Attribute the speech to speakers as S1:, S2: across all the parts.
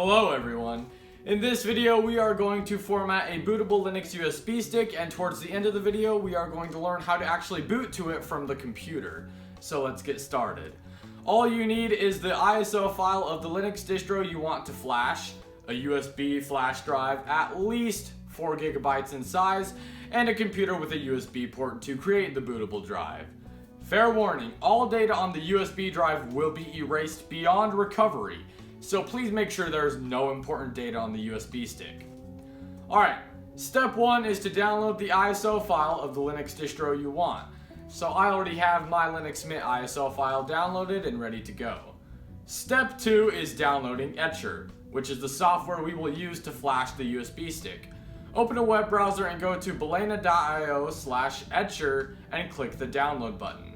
S1: Hello everyone. In this video we are going to format a bootable Linux USB stick, and towards the end of the video we are going to learn how to actually boot to it from the computer. So let's get started. All you need is the ISO file of the Linux distro you want to flash, a USB flash drive at least 4 GB in size, and a computer with a USB port to create the bootable drive. Fair warning, all data on the USB drive will be erased beyond recovery, so please make sure there's no important data on the USB stick. Alright, step 1 is to download the ISO file of the Linux distro you want. So I already have my Linux Mint ISO file downloaded and ready to go. Step 2 is downloading Etcher, which is the software we will use to flash the USB stick. Open a web browser and go to balena.io/etcher and click the download button.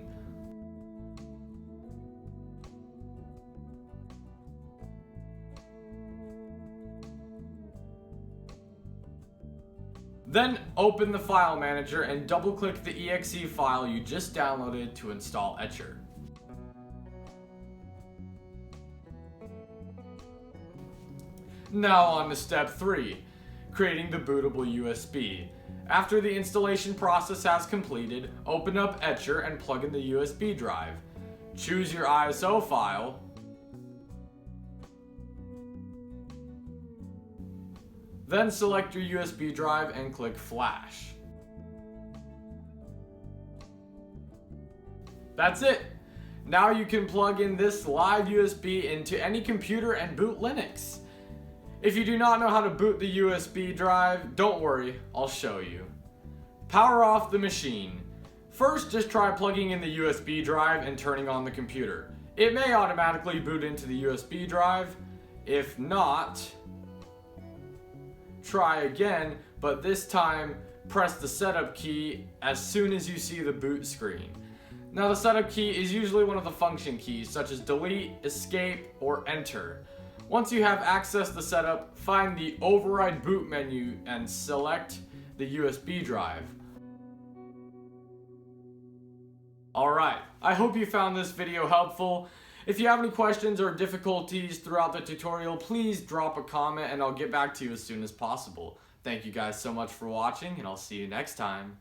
S1: Then open the file manager and double click the exe file you just downloaded to install Etcher. Now on to step 3, creating the bootable USB. After the installation process has completed, open up Etcher and plug in the USB drive. Choose your ISO file, then select your USB drive and click Flash. That's it! Now you can plug in this live USB into any computer and boot Linux. If you do not know how to boot the USB drive, don't worry, I'll show you. Power off the machine. First, just try plugging in the USB drive and turning on the computer. It may automatically boot into the USB drive. If not, try again, but this time press the setup key as soon as you see the boot screen. Now the setup key is usually one of the function keys, such as delete, escape, or enter. Once you have accessed the setup, find the override boot menu and select the USB drive. Alright, I hope you found this video helpful. If you have any questions or difficulties throughout the tutorial, please drop a comment and I'll get back to you as soon as possible. Thank you guys so much for watching, and I'll see you next time.